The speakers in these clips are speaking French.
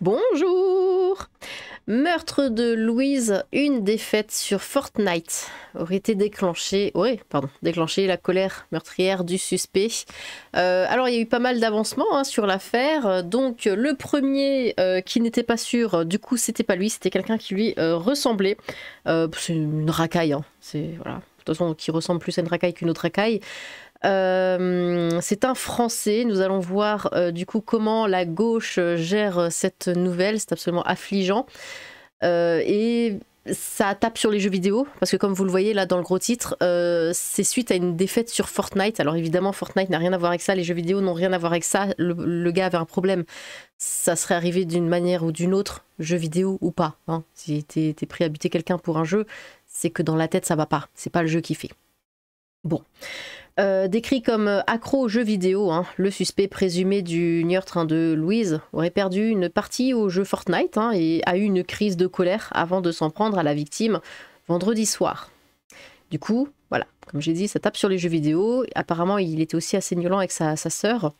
Bonjour! Meurtre de Louise, une défaite sur Fortnite déclenché la colère meurtrière du suspect. Alors il y a eu pas mal d'avancements sur l'affaire. Donc le premier qui n'était pas sûr, du coup c'était pas lui, c'était quelqu'un qui lui ressemblait. C'est une racaille, c'est voilà. De toute façon, qui ressemble plus à une racaille qu'une autre racaille. C'est un Français. Nous allons voir du coup comment la gauche gère cette nouvelle. C'est absolument affligeant. Et ça tape sur les jeux vidéo, parce que comme vous le voyez là dans le gros titre, c'est suite à une défaite sur Fortnite. Alors évidemment, Fortnite n'a rien à voir avec ça, les jeux vidéo n'ont rien à voir avec ça. Le gars avait un problème. Ça serait arrivé d'une manière ou d'une autre, jeu vidéo ou pas. Si t'es pris à buter quelqu'un pour un jeu, c'est que dans la tête ça va pas. C'est pas le jeu qui fait. Bon. Décrit comme accro aux jeux vidéo, le suspect présumé du meurtre de Louise aurait perdu une partie au jeu Fortnite et a eu une crise de colère avant de s'en prendre à la victime vendredi soir. Du coup, voilà, comme j'ai dit, ça tape sur les jeux vidéo. Apparemment, il était aussi assez violent avec sa sœur.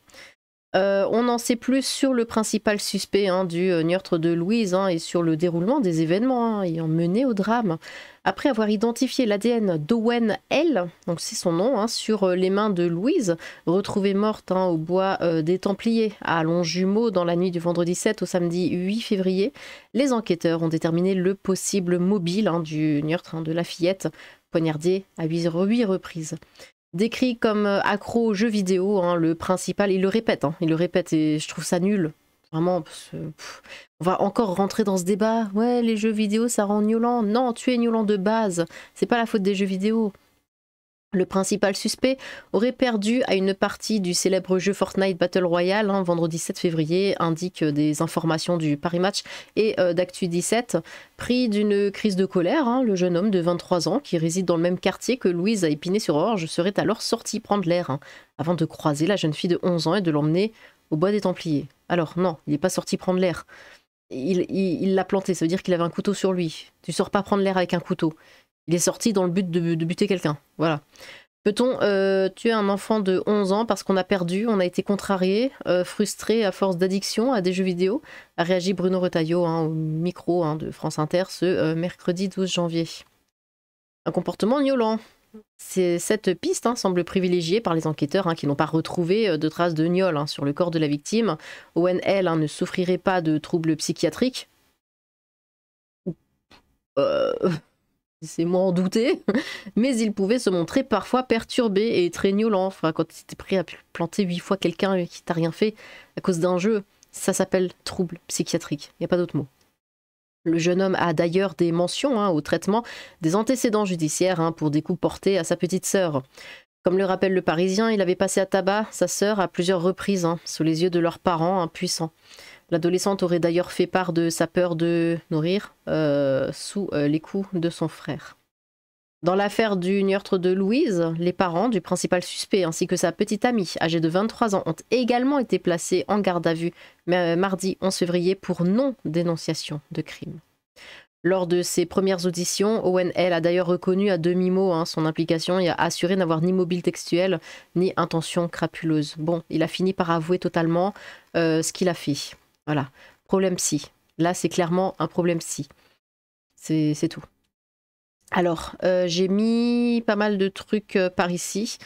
On en sait plus sur le principal suspect du meurtre de Louise et sur le déroulement des événements ayant mené au drame. Après avoir identifié l'ADN d'Owen L, donc c'est son nom, sur les mains de Louise, retrouvée morte au bois des Templiers à Longjumeau dans la nuit du vendredi 7 au samedi 8 février, les enquêteurs ont déterminé le possible mobile du meurtre de la fillette, poignardée à 8 reprises. Décrit comme accro aux jeux vidéo, le principal, il le répète et je trouve ça nul. Vraiment, on va encore rentrer dans ce débat. Ouais, les jeux vidéo, ça rend gnôlant. Non, tu es gnôlant de base. C'est pas la faute des jeux vidéo. Le principal suspect aurait perdu à une partie du célèbre jeu Fortnite Battle Royale vendredi 7 février, indiquent des informations du Paris Match et d'Actu 17. Pris d'une crise de colère, le jeune homme de 23 ans qui réside dans le même quartier que Louise à Épinay-sur-Orge serait alors sorti prendre l'air avant de croiser la jeune fille de 11 ans et de l'emmener au bois des Templiers. Alors non, il n'est pas sorti prendre l'air. Il l'a planté, ça veut dire qu'il avait un couteau sur lui. Tu sors pas prendre l'air avec un couteau. Il est sorti dans le but de buter quelqu'un. Voilà. Peut-on tuer un enfant de 11 ans parce qu'on a perdu, on a été contrarié, frustré à force d'addiction à des jeux vidéo, a réagi Bruno Retailleau au micro de France Inter ce mercredi 12 janvier. Un comportement gnôlant. Cette piste semble privilégiée par les enquêteurs qui n'ont pas retrouvé de traces de gnôle sur le corps de la victime. Owen L ne souffrirait pas de troubles psychiatriques. C'est moi en douter, mais il pouvait se montrer parfois perturbé et très gnôlant. Quand tu étais prêt à planter 8 fois quelqu'un qui t'a rien fait à cause d'un jeu, ça s'appelle trouble psychiatrique, il n'y a pas d'autre mot. Le jeune homme a d'ailleurs des mentions au traitement des antécédents judiciaires pour des coups portés à sa petite sœur. Comme le rappelle le Parisien, il avait passé à tabac sa sœur à plusieurs reprises, sous les yeux de leurs parents impuissants. L'adolescente aurait d'ailleurs fait part de sa peur de mourir sous les coups de son frère. Dans l'affaire du meurtre de Louise, les parents du principal suspect ainsi que sa petite amie, âgée de 23 ans, ont également été placés en garde à vue mardi 11 février pour non-dénonciation de crime. Lors de ses premières auditions, Owen L a d'ailleurs reconnu à demi-mot son implication et a assuré n'avoir ni mobile textuel ni intention crapuleuse. Bon, il a fini par avouer totalement ce qu'il a fait. Voilà, problème psy. Là, c'est clairement un problème psy. C'est tout. Alors, j'ai mis pas mal de trucs par ici.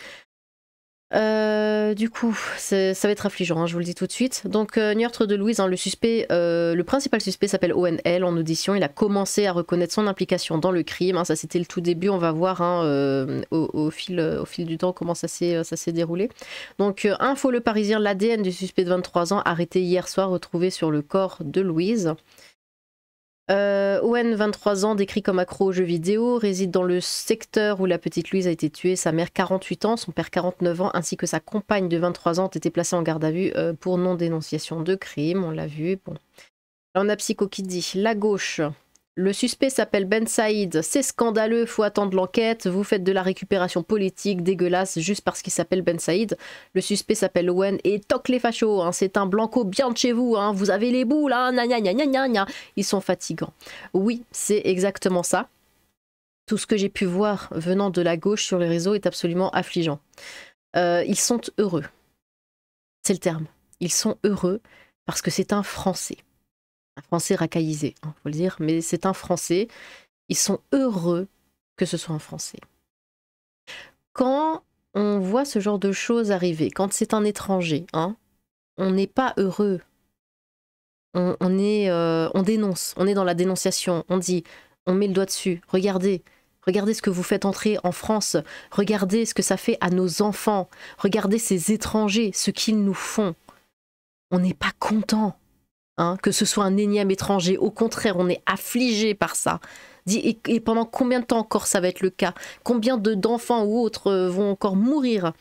Du coup, ça va être affligeant, je vous le dis tout de suite. Donc, meurtre de Louise, le principal suspect s'appelle Owen L. En audition, il a commencé à reconnaître son implication dans le crime. Ça, c'était le tout début. On va voir au fil du temps comment ça s'est déroulé. Donc, info Le Parisien, l'ADN du suspect de 23 ans arrêté hier soir, retrouvé sur le corps de Louise. Owen, 23 ans, décrit comme accro aux jeux vidéo, réside dans le secteur où la petite Louise a été tuée. Sa mère, 48 ans, son père, 49 ans, ainsi que sa compagne de 23 ans ont été placés en garde à vue pour non-dénonciation de crime. On l'a vu. Bon. Là, on a Psycho qui dit la gauche. Le suspect s'appelle Ben Saïd. C'est scandaleux, faut attendre l'enquête. Vous faites de la récupération politique dégueulasse juste parce qu'il s'appelle Ben Saïd. Le suspect s'appelle Owen et toc les fachos. C'est un blanco bien de chez vous. Vous avez les boules. Ils sont fatigants. Oui, c'est exactement ça. Tout ce que j'ai pu voir venant de la gauche sur les réseaux est absolument affligeant. Ils sont heureux. C'est le terme. Ils sont heureux parce que c'est un Français. Un Français racaillisé, hein, faut le dire, mais c'est un Français. Ils sont heureux que ce soit un Français. Quand on voit ce genre de choses arriver, quand c'est un étranger, hein, on n'est pas heureux. On dénonce, on est dans la dénonciation, on dit, on met le doigt dessus, regardez, regardez ce que vous faites entrer en France, regardez ce que ça fait à nos enfants, regardez ces étrangers, ce qu'ils nous font. On n'est pas content, hein, que ce soit un énième étranger, au contraire, on est affligé par ça. Et pendant combien de temps encore ça va être le cas? Combien d'enfants ou autres vont encore mourir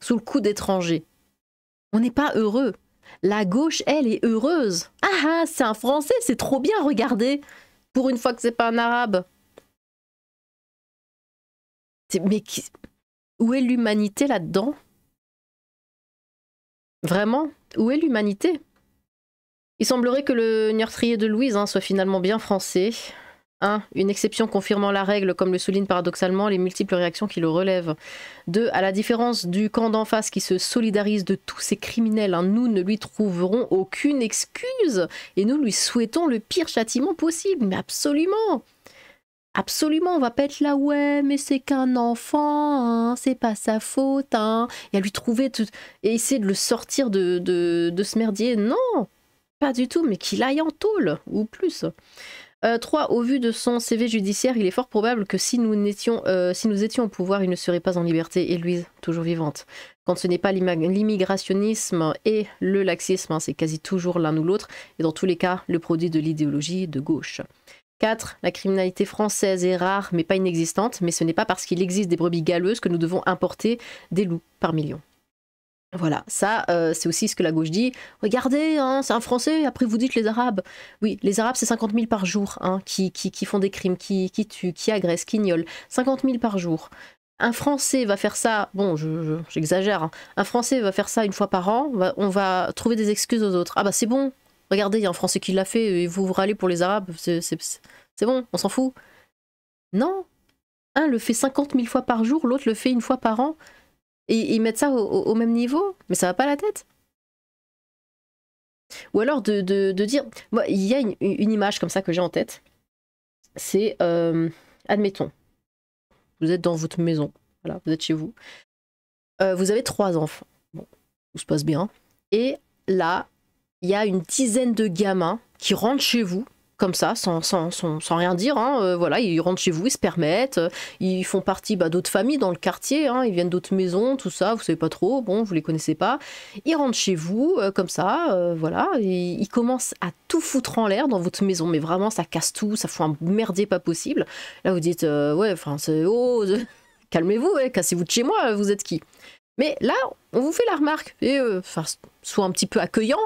sous le coup d'étrangers? On n'est pas heureux. La gauche, elle, est heureuse. Ah ah, c'est un Français, c'est trop bien, regardez. Pour une fois que c'est pas un Arabe. Mais où est l'humanité là-dedans? Vraiment? Où est l'humanité? Il semblerait que le meurtrier de Louise, hein, soit finalement bien français. 1. Une exception confirmant la règle, comme le soulignent paradoxalement les multiples réactions qui le relèvent. 2. À la différence du camp d'en face qui se solidarise de tous ces criminels, hein, nous ne lui trouverons aucune excuse et nous lui souhaitons le pire châtiment possible. Mais absolument! Absolument, on va pas être là, ouais, mais c'est qu'un enfant, hein, c'est pas sa faute, hein, et à lui trouver et essayer de le sortir de ce merdier. Non, pas du tout, mais qu'il aille en tôle, ou plus. 3. Au vu de son CV judiciaire, il est fort probable que si nous étions au pouvoir, il ne serait pas en liberté. Et Louise, toujours vivante. Quand ce n'est pas l'immigrationnisme et le laxisme, hein, c'est quasi toujours l'un ou l'autre, et dans tous les cas, le produit de l'idéologie de gauche. 4. La criminalité française est rare, mais pas inexistante, mais ce n'est pas parce qu'il existe des brebis galeuses que nous devons importer des loups par millions. Voilà, ça, c'est aussi ce que la gauche dit. Regardez, hein, c'est un Français, après vous dites les Arabes. Oui, les Arabes, c'est 50 000 par jour, hein, qui font des crimes, qui tuent, qui agressent, qui ignolent. 50 000 par jour. Un Français va faire ça, bon, j'exagère, hein. Un Français va faire ça une fois par an, on va trouver des excuses aux autres. Ah bah c'est bon, regardez, il y a un Français qui l'a fait, et vous vous râlez pour les Arabes, c'est bon, on s'en fout. Non, un le fait 50 000 fois par jour, l'autre le fait une fois par an. Et ils mettent ça au même niveau, mais ça va pas à la tête. Ou alors de dire, moi, il y a une image comme ça que j'ai en tête. C'est, admettons, vous êtes dans votre maison, voilà, vous êtes chez vous. Vous avez 3 enfants. Bon, tout se passe bien. Et là, il y a une dizaine de gamins qui rentrent chez vous, comme ça, sans rien dire, hein, voilà, ils rentrent chez vous, ils se permettent, ils font partie d'autres familles dans le quartier, hein, ils viennent d'autres maisons, tout ça, vous savez pas trop, bon, vous les connaissez pas, ils rentrent chez vous, comme ça, voilà, et ils commencent à tout foutre en l'air dans votre maison, mais vraiment, ça casse tout, ça fout un merdier pas possible. Là, vous dites, ouais, enfin, c'est, oh, calmez-vous, ouais, cassez-vous de chez moi, vous êtes qui? Mais là, on vous fait la remarque, et soit un petit peu accueillant.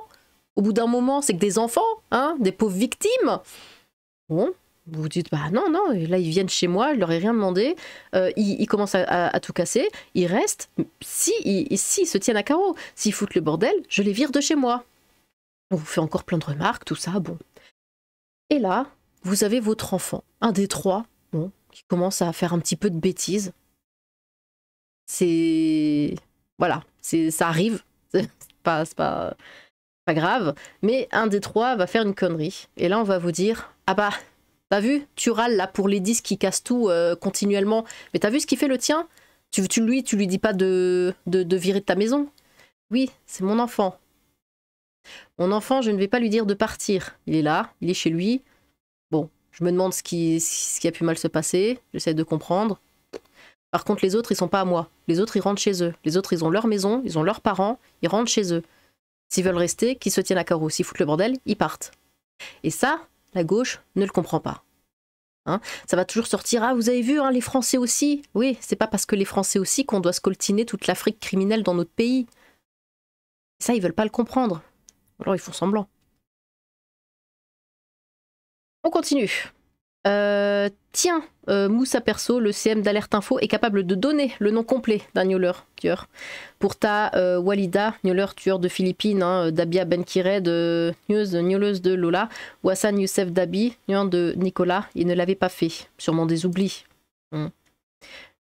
Au bout d'un moment, c'est que des enfants, hein, des pauvres victimes. Bon, vous vous dites, bah non, non, et là ils viennent chez moi, je leur ai rien demandé, ils commencent à tout casser, ils restent, s'ils se tiennent à carreau, s'ils foutent le bordel, je les vire de chez moi. On vous fait encore plein de remarques, tout ça, bon. Et là, vous avez votre enfant, un des 3, bon, qui commence à faire un petit peu de bêtises. C'est... Voilà, ça arrive, c'est pas grave, mais un des 3 va faire une connerie. Et là, on va vous dire, ah bah, t'as vu, tu râles là pour les 10 qui cassent tout continuellement, mais t'as vu ce qu'il fait le tien? Tu lui dis pas de virer de ta maison? Oui, c'est mon enfant. Mon enfant, je ne vais pas lui dire de partir. Il est là, il est chez lui. Bon, je me demande ce qui a pu mal se passer, j'essaie de comprendre. Par contre, les autres, ils sont pas à moi. Les autres, ils rentrent chez eux. Les autres, ils ont leur maison, ils ont leurs parents, ils rentrent chez eux. S'ils veulent rester, qu'ils se tiennent à carreau. S'ils foutent le bordel, ils partent. Et ça, la gauche ne le comprend pas. Hein, ça va toujours sortir, ah vous avez vu, hein, les Français aussi. Oui, c'est pas parce que les Français aussi qu'on doit scoltiner toute l'Afrique criminelle dans notre pays. Ça, ils veulent pas le comprendre. Alors ils font semblant. On continue. Tiens, Moussa Perso, le CM d'Alerte Info, est capable de donner le nom complet d'un gnoleur tueur. Pour ta Walida, gnoleur tueur de Philippines, hein, Dabia Benkireh, gnauleuse de Lola, ou Hassan Youssef Dabi, gneur de Nicolas, il ne l'avait pas fait. Sûrement des oublis.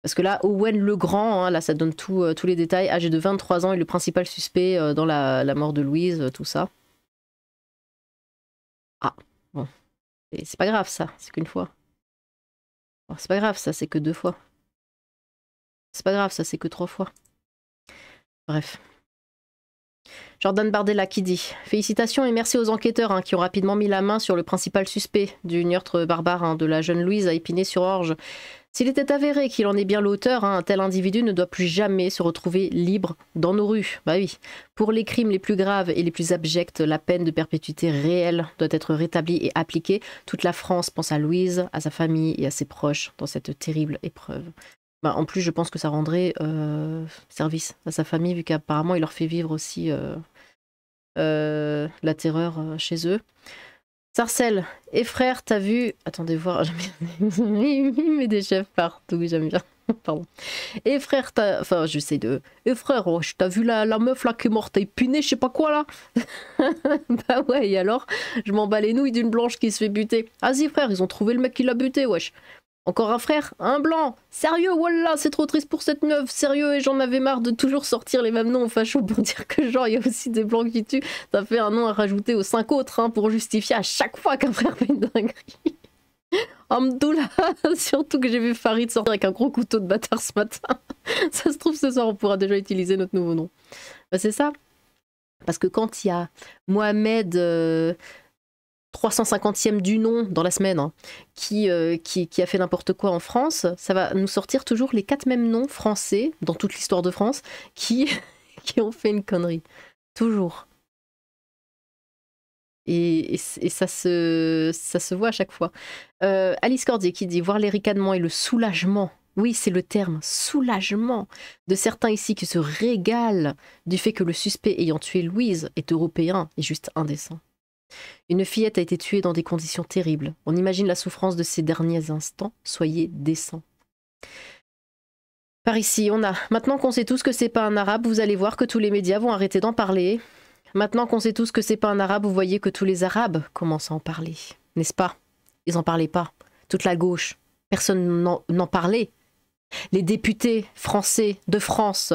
Parce que là, Owen Legrand, hein, là ça donne tous les détails, âgé de 23 ans, est le principal suspect dans la mort de Louise, tout ça. Bon, c'est pas grave ça, c'est qu'une fois. Bon, c'est pas grave ça, c'est que 2 fois. C'est pas grave ça, c'est que 3 fois. Bref. Jordan Bardella qui dit « Félicitations et merci aux enquêteurs hein, qui ont rapidement mis la main sur le principal suspect du meurtre barbare hein, de la jeune Louise à Épinay-sur-Orge. S'il était avéré qu'il en est bien l'auteur, hein, un tel individu ne doit plus jamais se retrouver libre dans nos rues. Bah oui. Pour les crimes les plus graves et les plus abjects, la peine de perpétuité réelle doit être rétablie et appliquée. Toute la France pense à Louise, à sa famille et à ses proches dans cette terrible épreuve. » Bah, en plus, je pense que ça rendrait service à sa famille, vu qu'apparemment, il leur fait vivre aussi la terreur chez eux. Sarcelle, et frère, t'as vu... Attendez voir, il met des chefs partout, j'aime bien. Pardon. Et frère, t'as... Enfin, j'essaie de... Et frère, oh, t'as vu la meuf là qui est morte épinée, je sais pas quoi là. Bah ouais, et alors, je m'en bats les nouilles d'une blanche qui se fait buter. Vas-y frère, ils ont trouvé le mec qui l'a buté, wesh. Encore un frère, un blanc. Sérieux, voilà, c'est trop triste pour cette meuf. Sérieux, et j'en avais marre de toujours sortir les mêmes noms fachos pour dire que genre, il y a aussi des blancs qui tuent. Ça fait un nom à rajouter aux 5 autres hein, pour justifier à chaque fois qu'un frère fait une dinguerie. Amdoula, surtout que j'ai vu Farid sortir avec un gros couteau de bâtard ce matin. Ça se trouve, ce soir, on pourra déjà utiliser notre nouveau nom. Bah, c'est ça. Parce que quand il y a Mohamed... 350e du nom dans la semaine, hein, qui a fait n'importe quoi en France, ça va nous sortir toujours les 4 mêmes noms français dans toute l'histoire de France qui ont fait une connerie. Toujours. Et ça se voit à chaque fois. Alice Cordier qui dit « Voir les ricanements et le soulagement ». Oui, c'est le terme, soulagement, de certains ici qui se régalent du fait que le suspect ayant tué Louise est européen et juste indécent. Une fillette a été tuée dans des conditions terribles. On imagine la souffrance de ces derniers instants. Soyez décents. Par ici, on a... Maintenant qu'on sait tous que c'est pas un arabe, vous allez voir que tous les médias vont arrêter d'en parler. Maintenant qu'on sait tous que c'est pas un arabe, vous voyez que tous les arabes commencent à en parler. N'est-ce pas? Ils en parlaient pas. Toute la gauche. Personne n'en parlait. Les députés français de France.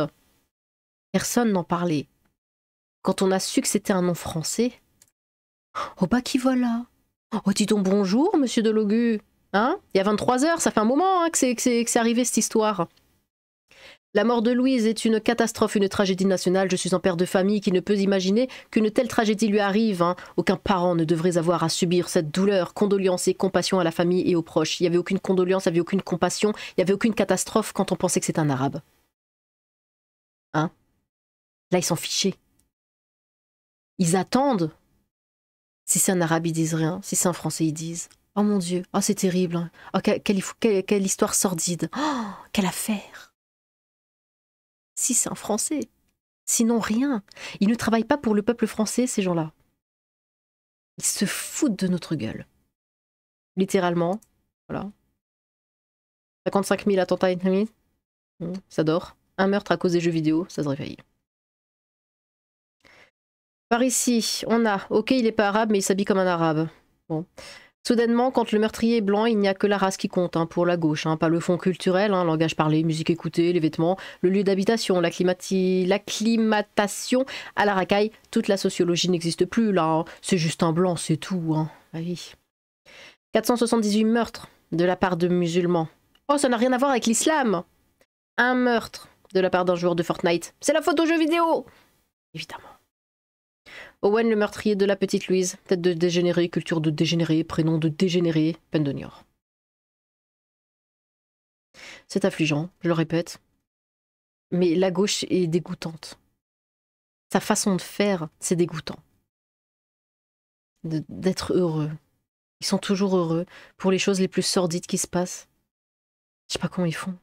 Personne n'en parlait. Quand on a su que c'était un nom français... Oh bah qui voilà. Oh dis donc bonjour monsieur Delogu. Hein? Il y a 23 heures, ça fait un moment hein, que c'est arrivé cette histoire. La mort de Louise est une catastrophe, une tragédie nationale. Je suis un père de famille qui ne peut imaginer qu'une telle tragédie lui arrive. Hein. Aucun parent ne devrait avoir à subir cette douleur. Condoléances et compassion à la famille et aux proches. Il n'y avait aucune condoléance, il n'y avait aucune compassion, il n'y avait aucune catastrophe quand on pensait que c'était un arabe. Hein? Là ils s'en fichaient. Ils attendent. Si c'est un arabe, ils disent rien. Si c'est un français, ils disent « Oh mon Dieu, oh c'est terrible. Hein. Oh, quelle histoire sordide. Oh, quelle affaire. » Si c'est un français. Sinon, rien. Ils ne travaillent pas pour le peuple français, ces gens-là. Ils se foutent de notre gueule. Littéralement. Voilà. 55 000 attentats islamistes. Ça dort. Un meurtre à cause des jeux vidéo, ça se réveille. Par ici, on a, ok, il n'est pas arabe, mais il s'habille comme un arabe. Bon. Soudainement, quand le meurtrier est blanc, il n'y a que la race qui compte, hein, pour la gauche, hein, pas le fond culturel, hein, langage parlé, musique écoutée, les vêtements, le lieu d'habitation, l'acclimatation à la racaille, toute la sociologie n'existe plus là, hein. C'est juste un blanc, c'est tout. Hein. Ah oui. 478 meurtres de la part de musulmans. Oh, ça n'a rien à voir avec l'islam. Un meurtre de la part d'un joueur de Fortnite. C'est la faute aux jeux vidéo. Évidemment. Owen, le meurtrier de la petite Louise. Tête de dégénéré, culture de dégénéré, prénom de dégénéré, peine de Niort. C'est affligeant, je le répète. Mais la gauche est dégoûtante. Sa façon de faire, c'est dégoûtant. D'être heureux. Ils sont toujours heureux pour les choses les plus sordides qui se passent. Je sais pas comment ils font.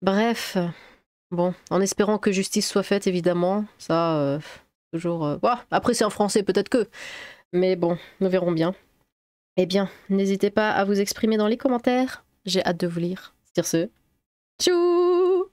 Bref... Bon, en espérant que justice soit faite, évidemment. Ça, toujours... Bah, après, c'est en français, peut-être que. Mais bon, nous verrons bien. Eh bien, n'hésitez pas à vous exprimer dans les commentaires. J'ai hâte de vous lire. Sur ce, tchou!